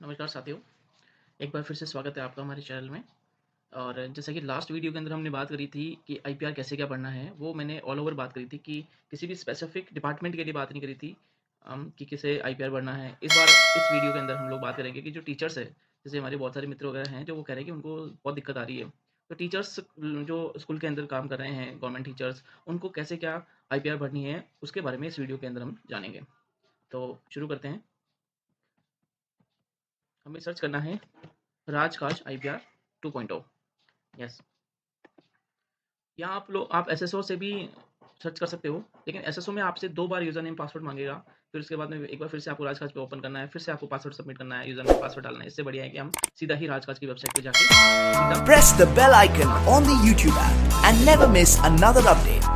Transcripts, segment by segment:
नमस्कार साथियों, एक बार फिर से स्वागत है आपका हमारे चैनल में। और जैसा कि लास्ट वीडियो के अंदर हमने बात करी थी कि आईपीआर कैसे क्या पढ़ना है, वो मैंने ऑल ओवर बात करी थी कि किसी भी स्पेसिफिक डिपार्टमेंट के लिए बात नहीं करी थी कि किसे आईपीआर पढ़ना है। इस बार इस वीडियो के अंदर हम लोग बात करेंगे कि जो टीचर्स है, जैसे हमारे बहुत सारे मित्र वगैरह हैं जो वो कह रहे हैं कि उनको बहुत दिक्कत आ रही है। तो टीचर्स जो स्कूल के अंदर काम कर रहे हैं, गवर्नमेंट टीचर्स, उनको कैसे क्या आईपीआर भरनी है, उसके बारे में इस वीडियो के अंदर हम जानेंगे। तो शुरू करते हैं। हमें सर्च करना है राजकाज आईपीआर 2.0। यस, या आप एसएसओ से भी सर्च कर सकते हो, लेकिन एसएसओ में आपसे 2 बार यूज़र नेम पासवर्ड माँगेगा। फिर उसके बाद में एक बार फिर से आपको राजकाज पे ओपन करना है, फिर से आपको पासवर्ड सबमिट करना है, यूज़र नेम पासवर्ड डालना है। इससे बढ़िया है कि हम सीधा ही राजकाज की वेबसाइट पे जाके सीधा Press the bell icon on the YouTube app and never miss another update.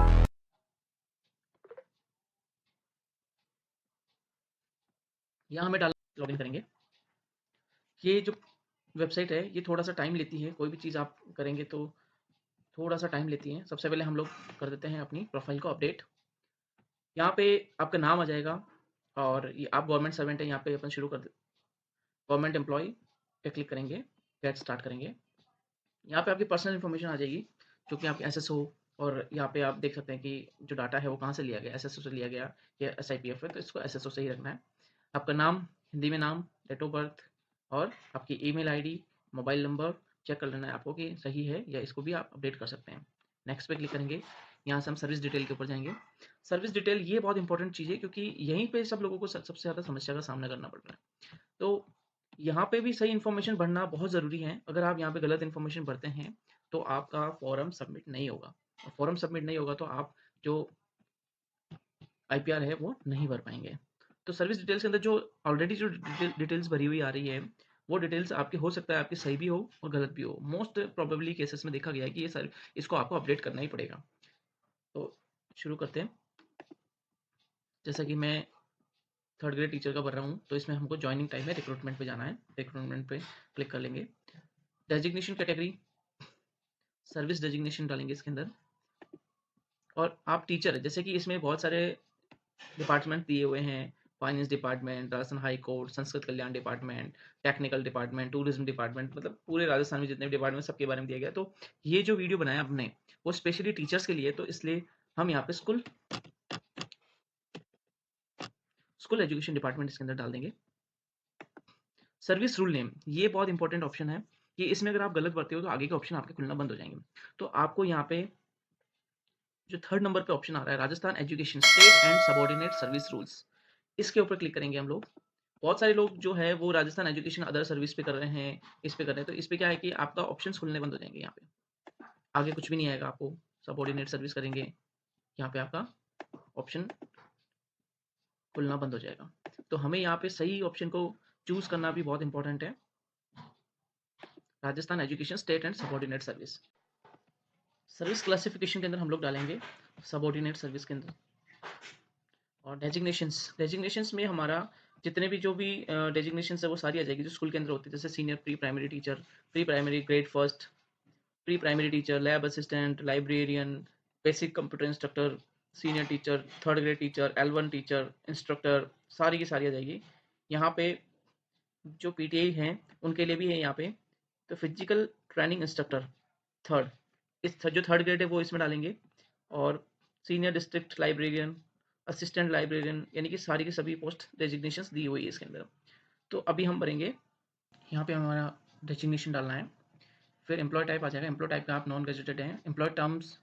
यहाँ हमें डाल लॉगिन करेंगे। ये जो वेबसाइट है, ये थोड़ा-सा टाइम लेती है, कोई भी चीज़ आप करेंगे तो थोड़ा-सा टाइम लेती है। सबसे पहले हम लोग कर देते हैं अपनी प्रोफ़ाइल को अपडेट। यहाँ पे आपका नाम आ जाएगा और ये आप गवर्नमेंट सर्वेंट हैं, यहाँ पे अपन शुरू कर दे गवर्नमेंट एम्प्लॉयी पे क्लिक करेंगे, गेट स्टार्ट करेंगे। यहाँ पे आपकी पर्सनल इन्फॉर्मेशन आ जाएगी, जो कि आपके एसएसओ, और यहाँ पे आप देख सकते हैं कि जो डाटा है वो कहाँ से लिया गया, एसएसओ से लिया गया या एसआईपीएफ है, तो इसको एसएसओ से ही रखना है। आपका नाम, हिंदी में नाम, डेट ऑफ बर्थ और आपकी email ID, mobile number check कर लेना है आपको कि सही है, या इसको भी आप अपडेट कर सकते हैं। नेक्स्ट पे क्लिक करेंगे। यहाँ से हम सर्विस डिटेल के ऊपर जाएंगे। सर्विस डिटेल ये बहुत इंपॉर्टेंट चीज़ है, क्योंकि यहीं पे सब लोगों को सबसे ज़्यादा समस्या का सामना करना पड़ रहा है। तो यहाँ पे भी सही इन्फॉर्मेशन भरना बहुत ज़रूरी है। अगर आप यहाँ पे गलत इन्फॉर्मेशन भरते हैं, तो आपका फॉर्म सबमिट नहीं होगा, और फॉर्म सबमिट नहीं होगा तो आप जो आईपीआर है वो नहीं भर पाएँगे। तो सर्विस डिटेल्स के अंदर जो ऑलरेडी जो डिटेल्स भरी हुई आ रही है, वो डिटेल्स आपकी हो सकता है आपकी सही भी हो और गलत भी हो। मोस्ट प्रोबेबली केसेस में देखा गया है कि इसको आपको अपडेट करना ही पड़ेगा। तो शुरू करते हैं। जैसा कि मैं 3rd ग्रेड टीचर का भर रहा हूँ, तो इसमें हमको जॉइनिंग टाइम में रिक्रूटमेंट पे जाना है। रिक्रूटमेंट पे क्लिक कर लेंगे। डेजिग्नेशन कैटेगरी, सर्विस डेजिग्नेशन डालेंगे इसके अंदर। और आप टीचर, जैसे कि इसमें बहुत सारे डिपार्टमेंट दिए हुए हैं, finance department, Rajasthan high court, Sanskrit कल्याण department, technical department, tourism department, मतलब पूरे राजस्थान में जितने भी डिपार्टमेंट सबके बारे में दिया गया। तो ये जो वीडियो बनाया हमने वो स्पेशली टीचर्स के लिए, तो इसलिए हम यहाँ पे स्कूल एजुकेशन डिपार्टमेंट इसके अंदर डाल देंगे। सर्विस रूल नेम, ये बहुत इंपॉर्टेंट ऑप्शन है कि इसमें अगर आप गलत भरते हो तो आगे के ऑप्शन आपके खुलना बंद हो जाएंगे। तो आपको यहाँ पे जो 3rd नंबर पे ऑप्शन आ रहा है, Rajasthan education state and subordinate service rules, इसके ऊपर क्लिक करेंगे हम लोग। बहुत सारे लोग जो है वो राजस्थान एजुकेशन अदर सर्विस पे कर रहे हैं, इस पे कर रहे हैं। तो इस पे क्या है कि आपका ऑप्शंस खुलने बंद हो जाएंगे। यहाँ पे आगे कुछ भी नहीं आएगा, आपको सबऑर्डिनेट सर्विस करेंगे, यहाँ पे आपका ऑप्शन खुलना बंद हो जाएगा। तो हमें यहाँ पे सही ऑप्शन को चूज करना भी बहुत इंपॉर्टेंट है। Rajasthan education state and subordinate service. Service classification के अंदर हम लोग डालेंगे सबऑर्डिनेट सर्विस के अंदर। और डेजिग्नेशंस में हमारा जितने भी जो भी डेजिग्नेशंस है वो सारी आ जाएगी जो स्कूल के अंदर होती है। जैसे senior pre primary teacher, pre primary grade first, pre primary teacher, lab assistant, librarian, basic computer instructor, senior teacher, 3rd grade teacher, L1 teacher, instructor, सारी की सारी आ जाएगी। यहाँ पे जो पीटीआई हैं उनके लिए भी है यहाँ पे। तो फिजिकल ट्रेनिंग इंस्ट्रक्टर थर्ड, जो 3rd ग्रेड है वो इसमें डालेंगे। और senior district librarian, assistant librarian, यानी कि सारी की सभी पोस्ट डेजिग्नेशंस दी हुई है इसके अंदर। तो अभी हम भरेंगे, यहाँ पे हमारा डेजिग्नेशन डालना है। फिर एम्प्लॉय टाइप आ जाएगा। एम्प्लॉय टाइप का आप नॉन गेजेटेड हैं। एम्प्लॉय टर्म्स,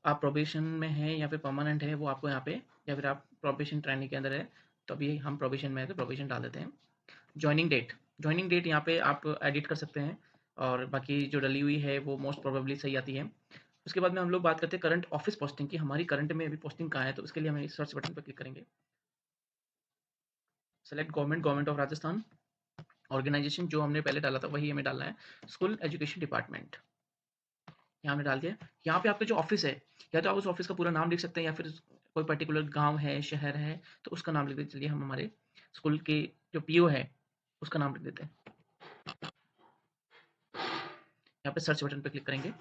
आप प्रोबेशन में हैं या फिर परमानेंट है वो आपको यहाँ पे, या फिर आप प्रोबेशन ट्रेनिंग के अंदर है। तो अभी हम प्रोबेशन में है तो प्रोबेशन डाल देते हैं। जॉइनिंग डेट यहाँ पे आप एडिट कर सकते हैं, और बाकी जो डली हुई है वो मोस्ट प्रोबेबली सही आती है। उसके बाद में हम लोग बात करते हैं करंट ऑफिस पोस्टिंग की, हमारी करंट में अभी पोस्टिंग कहाँ है। तो उसके लिए हमें सर्च बटन पर क्लिक करेंगे। Select government of Rajasthan. Organization जो हमने पहले डाला था वही हमें डालना है, स्कूल एजुकेशन डिपार्टमेंट। यहाँ हमने डाल दिया। यहाँ पे आपका जो ऑफिस है, या तो आप उस ऑफिस का पूरा नाम लिख सकते हैं, या फिर कोई पर्टिकुलर गांव है, शहर है, तो उसका नाम लिख देते। चलिए हम हमारे स्कूल के जो पीओ है उसका नाम लिख देते हैं। यहाँ पे सर्च बटन पे क्लिक करेंगे।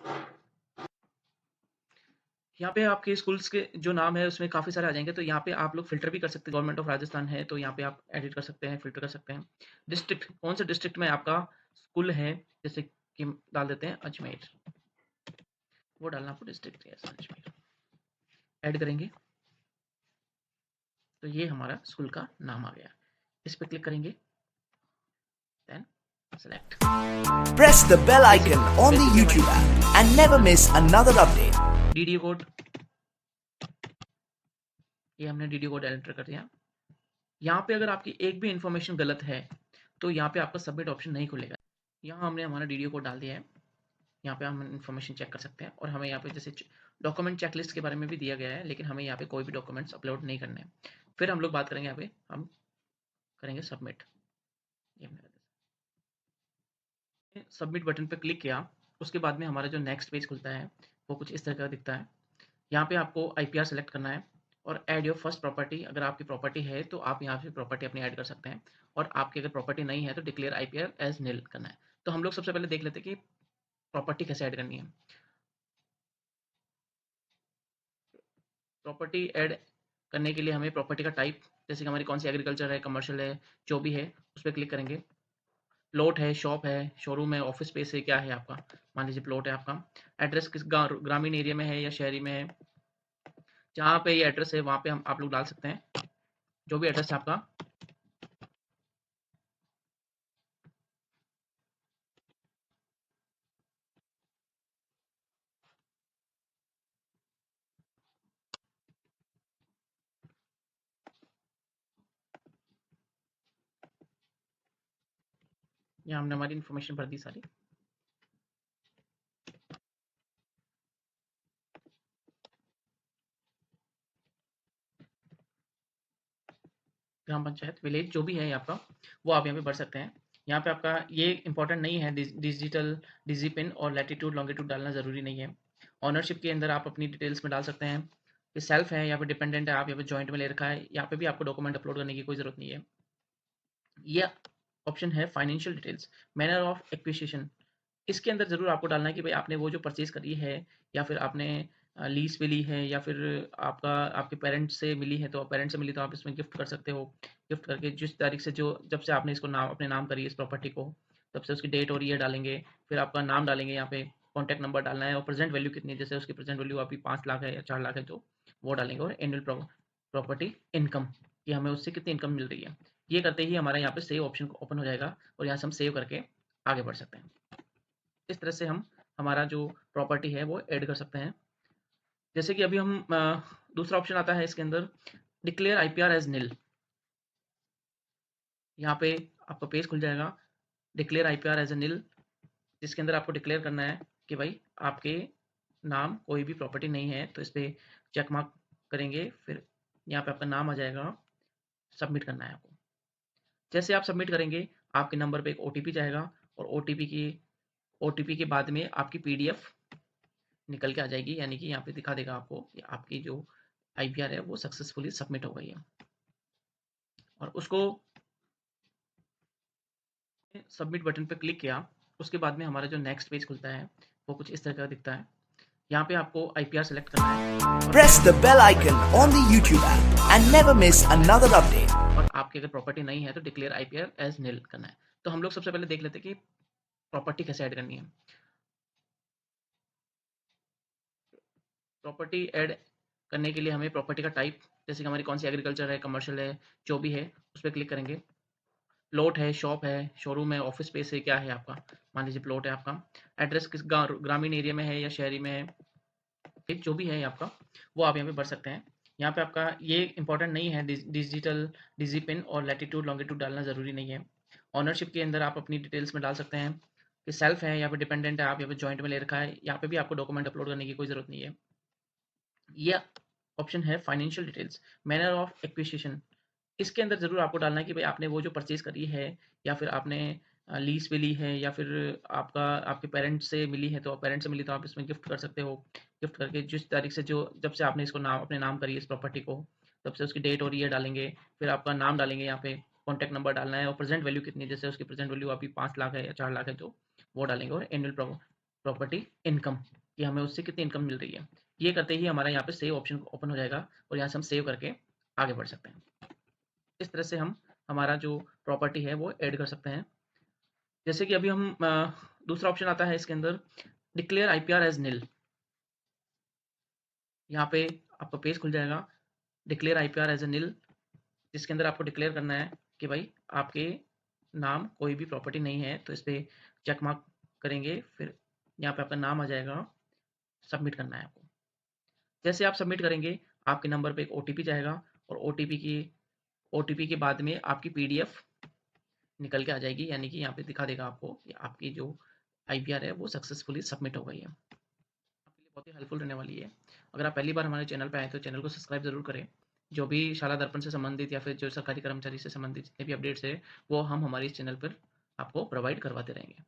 यहाँ पे आपके स्कूल्स के जो नाम है उसमें काफ़ी सारे आ जाएँगे, तो यहाँ पे आप लोग फ़िल्टर भी कर सकते हैं। गवर्नमेंट ऑफ राजस्थान है, तो यहाँ पे आप एडिट कर सकते हैं, फ़िल्टर कर सकते हैं। डिस्ट्रिक्ट, कौन से डिस्ट्रिक्ट में आपका स्कूल है, जैसे कि डाल देते हैं अजमेर, वो डालना आपको डिस्ट्रिक्ट है अजमेर। ऐड करेंगे, तो ये हमारा स्कूल का नाम आ गया। इस पे क्लिक करेंगे, then select. Press the bell basic icon on the basically YouTube हमारी app and never miss another update. DDO code, ये हमने डीडीओ कोड एंटर कर दिया। यहाँ पे अगर आपकी एक भी इन्फॉर्मेशन गलत है, तो यहाँ पे आपका सबमिट ऑप्शन नहीं खुलेगा। यहाँ हमने हमारा डीडीओ कोड डाल दिया है, यहाँ पे हम इन्फॉर्मेशन चेक कर सकते हैं और हमें यहाँ पे जैसे डॉक्यूमेंट चेकलिस्ट के बारे में भी दिया गया है, लेकिन हमें यहाँ पे कोई भी डॉक्यूमेंट्स अपलोड नहीं करने हैं। फिर हम लोग बात करेंगे, यहाँ पे हम करेंगे सबमिट। ये हमने सबमिट बटन पे क्लिक किया, उसके बाद में हमारा जो नेक्स्ट पेज खुलता है वो कुछ इस तरह का दिखता है। यहाँ पे आपको आईपीआर सेलेक्ट करना है और ऐड योर फर्स्ट प्रॉपर्टी। अगर आपकी प्रॉपर्टी है तो आप यहाँ पे प्रॉपर्टी अपनी ऐड कर सकते हैं, और आपकी अगर प्रॉपर्टी नहीं है तो डिक्लेयर आईपीआर एज नील करना है। तो हम लोग सबसे पहले देख लेते हैं कि प्रॉपर्टी कैसे ऐड करनी है। प्रॉपर्टी ऐड करने के लिए हमें प्रॉपर्टी का टाइप, जैसे कि हमारी कौन सी एग्रीकल्चर है, कमर्शियल है, जो भी है उस पर क्लिक करेंगे। प्लॉट है, शॉप है, शोरूम है, ऑफिस स्पेस है, क्या है आपका, मान लीजिए प्लॉट है आपका। एड्रेस किस ग्रामीण एरिया में है या शहरी में है, जहाँ पे ये एड्रेस है वहाँ पे हम आप लोग डाल सकते हैं, जो भी एड्रेस है आपका। यहाँ हमने हमारी इन्फॉर्मेशन भर दी सारी। ग्राम पंचायत, विलेज, जो भी है आपका, वो आप यहाँ पे भर सकते हैं। यहाँ पे आपका ये इंपॉर्टेंट नहीं है, डिजिटल डिजी पिन और लैटिट्यूड लॉन्गिट्यूड डालना ज़रूरी नहीं है। ऑनरशिप के अंदर आप अपनी डिटेल्स में डाल सकते हैं कि सेल्फ है या फिर डिपेंडेंट है, आप यहाँ पे जॉइंट में ले रखा है, यहाँ पे भी आपको डॉक्यूमेंट अपलोड करने की कोई ज़रूरत नहीं है। ये ऑप्शन है financial details, manner of acquisition. इसके अंदर ज़रूर आपको डालना है कि भाई आपने वो जो परचेज करी है, या फिर आपने लीज पे ली है, या फिर आपका आपके पेरेंट्स से मिली है, तो पेरेंट्स से मिली तो आप इसमें गिफ्ट कर सकते हो। गिफ्ट करके जिस तारीख से, जो जब से आपने इसको नाम अपने नाम करी इस प्रॉपर्टी को, तब से उसकी डेट और ईयर डालेंगे। फिर आपका नाम डालेंगे, यहाँ पे कॉन्टैक्ट नंबर डालना है, और प्रेजेंट वैल्यू कितनी है, जैसे उसकी प्रेजेंट वैल्यू आपकी 5 लाख है या 4 लाख है तो वो डालेंगे। और एनुअल प्रॉपर्टी इनकम, कि हमें उससे कितनी इनकम मिल रही है। ये करते ही हमारा यहाँ पे सेव ऑप्शन ओपन हो जाएगा, और यहाँ से हम सेव करके आगे बढ़ सकते हैं। इस तरह से हम हमारा जो प्रॉपर्टी है वो ऐड कर सकते हैं। जैसे कि अभी हम दूसरा ऑप्शन आता है इसके अंदर, डिक्लेयर आईपीआर एज नील। यहाँ पे आपका पेज खुल जाएगा, डिक्लेयर आईपीआर एज ए नील, जिसके अंदर आपको डिक्लेयर करना है कि भाई आपके नाम कोई भी प्रॉपर्टी नहीं है, तो इस पर चेक मार्क करेंगे। फिर यहाँ पे आपका नाम आ जाएगा, सबमिट करना है आपको। जैसे आप सबमिट करेंगे, आपके नंबर पे एक ओटीपी जाएगा, और ओटीपी के बाद में आपकी पीडीएफ निकल के आ जाएगी, यानी कि यहाँ पे दिखा देगा आपको कि आपकी जो आईपीआर है वो सक्सेसफुली सबमिट हो गई है। और उसको सबमिट बटन पे क्लिक किया, उसके बाद में हमारा जो नेक्स्ट पेज खुलता है वो कुछ इस तरह का दिखता है। यहाँ पे आपको आईपीआर सेलेक्ट करना है Press the bell icon on the YouTube app and never miss another update. और आपकी अगर प्रॉपर्टी नहीं है तो डिक्लेयर आईपीआर एज नील करना है। तो हम लोग सबसे पहले देख लेते हैं कि प्रॉपर्टी कैसे ऐड करनी है। प्रॉपर्टी ऐड करने के लिए हमें प्रॉपर्टी का टाइप, जैसे कि हमारी कौन सी एग्रीकल्चर है, कमर्शियल है, जो भी है उस पर क्लिक करेंगे। प्लॉट है, शॉप है, शोरूम है, ऑफिस स्पेस है, क्या है आपका, मान लीजिए प्लॉट है आपका। एड्रेस किस ग्रामीण एरिया में है या शहरी में है, जो भी है आपका, वो आप यहाँ पे भर सकते हैं। यहाँ पे आपका ये इंपॉर्टेंट नहीं है, डिजिटल डिजी पिन और लैटिट्यूड लॉन्गिट्यूड डालना ज़रूरी नहीं है। ऑनरशिप के अंदर आप अपनी डिटेल्स में डाल सकते हैं कि सेल्फ है या फिर डिपेंडेंट है, आप यहाँ पे जॉइंट में ले रखा है, यहाँ पे भी आपको डॉक्यूमेंट अपलोड करने की कोई ज़रूरत नहीं है। ये ऑप्शन है financial details, manner of acquisition. इसके अंदर ज़रूर आपको डालना है कि भाई आपने वो जो परचेज करी है, या फिर आपने लीज पे ली है, या फिर आपका आपके पेरेंट्स से मिली है, तो पेरेंट्स से मिली तो आप इसमें गिफ्ट कर सकते हो। गिफ्ट करके जिस तारीख से, जो जब से आपने इसको नाम अपने नाम करी इस प्रॉपर्टी को, तब से उसकी डेट और ईयर डालेंगे। फिर आपका नाम डालेंगे, यहाँ पे कॉन्टैक्ट नंबर डालना है, और प्रेजेंट वैल्यू कितनी है, जैसे उसकी प्रेजेंट वैल्यू आपकी 5 लाख है या 4 लाख है तो वो डालेंगे। और एनुअल प्रॉपर्टी इनकम, कि हमें उससे कितनी इनकम मिल रही है। ये करते ही हमारा यहाँ पे सेव ऑप्शन ओपन हो जाएगा और यहाँ से हम सेव करके आगे बढ़ सकते हैं। इस तरह से हम हमारा जो प्रॉपर्टी है वो ऐड कर सकते हैं। जैसे कि अभी हम दूसरा ऑप्शन आता है इसके अंदर, डिक्लेयर आईपीआर एज निल। यहाँ पे आपका पेज खुल जाएगा, डिक्लेयर आईपीआर एज ए निल, जिसके अंदर आपको डिक्लेयर करना है कि भाई आपके नाम कोई भी प्रॉपर्टी नहीं है, तो इस पे चेक मार्क करेंगे, फिर यहाँ पे आपका नाम आ जाएगा, सबमिट करना है आपको। जैसे आप सबमिट करेंगे, आपके नंबर पे एक ओटीपी जाएगा और ओटीपी के बाद में आपकी पीडीएफ निकल के आ जाएगी, यानी कि यहाँ पे दिखा देगा आपको कि आपकी जो आईपीआर है वो सक्सेसफुली सबमिट हो गई है। आपके लिए बहुत ही हेल्पफुल रहने वाली है। अगर आप पहली बार हमारे चैनल पे आए तो चैनल को सब्सक्राइब ज़रूर करें। जो भी शाला दर्पण से संबंधित या फिर जो सरकारी कर्मचारी से संबंधित जितने भी अपडेट्स है वो हम हमारे इस चैनल पर आपको प्रोवाइड करवाते रहेंगे।